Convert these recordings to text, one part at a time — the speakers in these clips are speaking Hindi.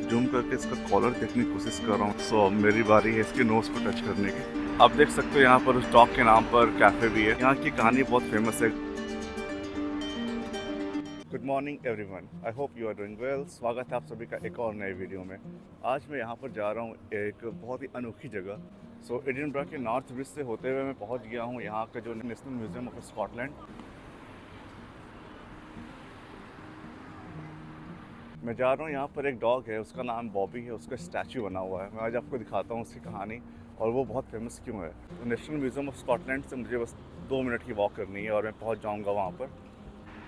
जूम करके इसका कॉलर देखने की कोशिश कर रहा हूँ। सो अब मेरी बारी है इसके नोज को टच करने की। आप देख सकते हो यहाँ पर उस डॉग के नाम पर कैफे भी है। यहाँ की कहानी बहुत फेमस है। Good morning everyone, I hope you are doing well. स्वागत है आप सभी का एक और नए वीडियो में। आज मैं यहाँ पर जा रहा हूँ एक बहुत ही अनोखी जगह। सो एडिनबरा के नॉर्थ ब्रिज से होते हुए मैं पहुँच गया हूँ यहाँ का जो नेशनल म्यूजियम ऑफ स्कॉटलैंड। मैं जा रहा हूँ, यहाँ पर एक डॉग है, उसका नाम बॉबी है, उसका स्टैचू बना हुआ है। मैं आज आपको दिखाता हूँ उसकी कहानी और वो बहुत फेमस क्यों है। तो नेशनल म्यूजियम ऑफ स्कॉटलैंड से मुझे बस 2 मिनट की वॉक करनी है और मैं पहुँच जाऊँगा वहाँ पर।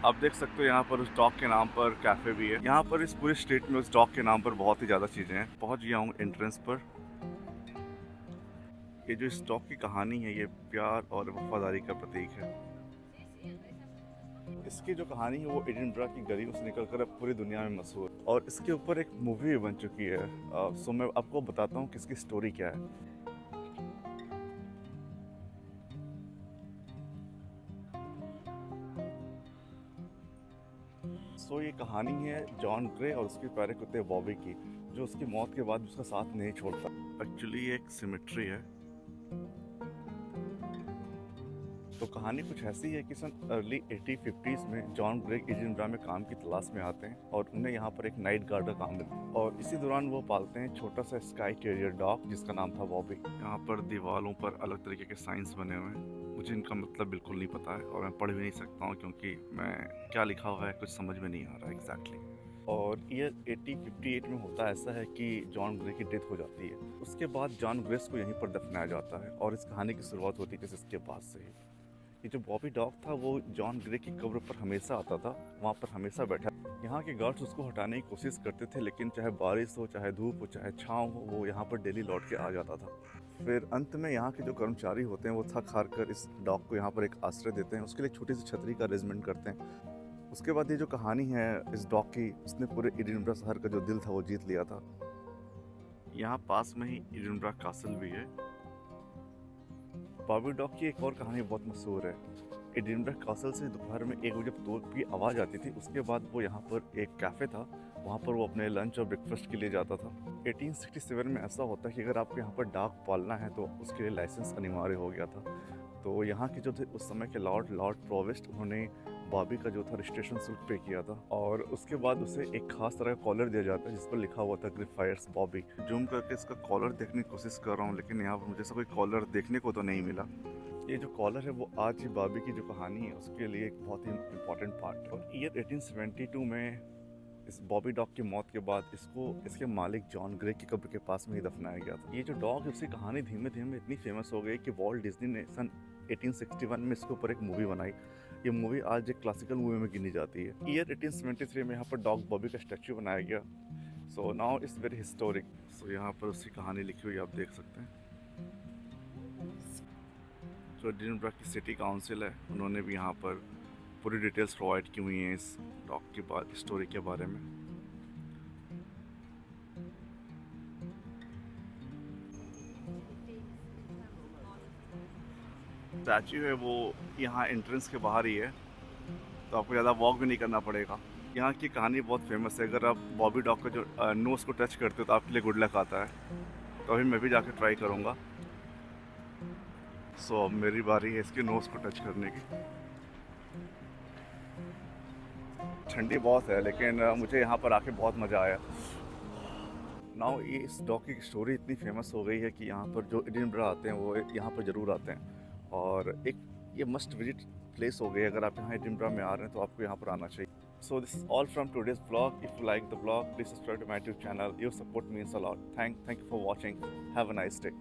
आप देख सकते हो यहाँ पर उस डॉग के नाम पर कैफ़े भी है। यहाँ पर इस पूरे स्ट्रीट में उस डॉग के नाम पर बहुत ही ज़्यादा चीज़ें हैं। पहुँच गया हूँ एंट्रेंस पर। ये जो इस डॉग की कहानी है, ये प्यार और वफादारी का प्रतीक है। इसकी जो कहानी है वो एडिनबरा की गलियों से निकलकर अब पूरी दुनिया में मशहूर, और इसके ऊपर एक मूवी भी बन चुकी है। सो मैं आपको बताता हूँ कि इसकी स्टोरी क्या है। सो ये कहानी है जॉन ग्रे और उसके प्यारे कुत्ते बॉबी की, जो उसकी मौत के बाद उसका साथ नहीं छोड़ता। एक्चुअली ये एक सिमेट्री है। तो कहानी कुछ ऐसी है कि सन अर्ली 1850s में जॉन ग्रे एडिनबरा में काम की तलाश में आते हैं और उन्हें यहाँ पर एक नाइट गार्ड का काम मिलता है, और इसी दौरान वो पालते हैं छोटा सा स्काई टेरियर डॉग जिसका नाम था बॉबी। यहाँ पर दीवारों पर अलग तरीके के साइंस बने हुए हैं। मुझे इनका मतलब बिल्कुल नहीं पता है और मैं पढ़ भी नहीं सकता हूँ, क्योंकि मैं क्या लिखा हुआ है कुछ समझ में नहीं आ रहा एग्जैक्टली। और ईयर 1858 में होता ऐसा है कि जॉन ग्रे की डेथ हो जाती है। उसके बाद जॉन ग्रेस को यहीं पर दफनाया जाता है और इस कहानी की शुरुआत होती है जैसे इसके बाद से ही। ये जो बॉबी डॉग था वो जॉन ग्रे की कब्र पर हमेशा आता था, वहाँ पर हमेशा बैठा। यहाँ के गार्ड्स उसको हटाने की कोशिश करते थे, लेकिन चाहे बारिश हो, चाहे धूप हो, चाहे छाँव हो, वो यहाँ पर डेली लौट के आ जाता था। फिर अंत में यहाँ के जो कर्मचारी होते हैं वो थक हार कर इस डॉग को यहाँ पर एक आश्रय देते हैं, उसके लिए छोटी सी छतरी का अरेंजमेंट करते हैं। उसके बाद ये जो कहानी है इस डॉग की, उसने पूरे एडिनबरा शहर का जो दिल था वो जीत लिया था। यहाँ पास में ही एडिनबरा कासल भी है। बॉबी डॉग की एक और कहानी बहुत मशहूर है। एडिनबरा कासल से दोपहर में 1 बजे तोप की आवाज़ आती थी। उसके बाद वो यहाँ पर एक कैफ़े था, वहाँ पर वो अपने लंच और ब्रेकफास्ट के लिए जाता था। 1867 में ऐसा होता है कि अगर आपको यहाँ पर डॉग पालना है तो उसके लिए लाइसेंस अनिवार्य हो गया था। तो यहाँ के जो थे उस समय के लॉर्ड प्रोवेस्ट, उन्होंने बॉबी का जो था रजिस्ट्रेशन शुल्क पे किया था, और उसके बाद उसे एक खास तरह का कॉलर दिया जाता है जिस पर लिखा हुआ था ग्रिफायर्स बॉबी। जूम करके इसका कॉलर देखने की कोशिश कर रहा हूँ, लेकिन यहाँ पर मुझे ऐसा कोई कॉलर देखने को तो नहीं मिला। ये जो कॉलर है वो आज ही बॉबी की जो कहानी है उसके लिए एक बहुत ही इम्पोर्टेंट पार्ट है। और ईयर 1872 में इस बॉबी डॉग की मौत के बाद इसको इसके मालिक जॉन ग्रे की कब्र के पास में ही दफनाया गया था। ये जो डॉग है उसकी कहानी धीमे धीमे इतनी फेमस हो गई कि वॉल्ट डिज्नी ने सन 1861 में इसके ऊपर एक मूवी बनाई। ये मूवी आज एक क्लासिकल मूवी में गिनी जाती है। ईयर 1873 में यहाँ पर डॉग बॉबी का स्टैचू बनाया गया। So now it's very historic. So यहाँ पर उसकी कहानी लिखी हुई आप देख सकते हैं। जो एडिनबरा की सिटी काउंसिल है, उन्होंने भी यहाँ पर पूरी डिटेल्स प्रोवाइड की हुई हैं इस डॉग की स्टोरी के बारे में। स्टैचू है वो यहाँ एंट्रेंस के बाहर ही है, तो आपको ज़्यादा वॉक भी नहीं करना पड़ेगा। यहाँ की कहानी बहुत फेमस है। अगर आप बॉबी डॉग का जो नोज़ को टच करते हो तो आपके लिए गुड लक आता है। तो अभी मैं भी जाकर ट्राई करूँगा। सो अब मेरी बारी है इसके नोज़ को टच करने की। ठंडी बहुत है, लेकिन मुझे यहाँ पर आके बहुत मज़ा आया। नाउ ये इस डॉग की स्टोरी इतनी फेमस हो गई है कि यहाँ पर जो एडिनबरा आते हैं वो यहाँ पर ज़रूर आते हैं, और एक ये मस्ट विजिट प्लेस हो गई। अगर आप यहाँ एडिनबरा में आ रहे हैं तो आपको यहाँ पर आना चाहिए। So this is all from today's vlog. If you like the vlog, please subscribe to my YouTube channel. Your support means a lot. Thank you for watching. Have a nice day.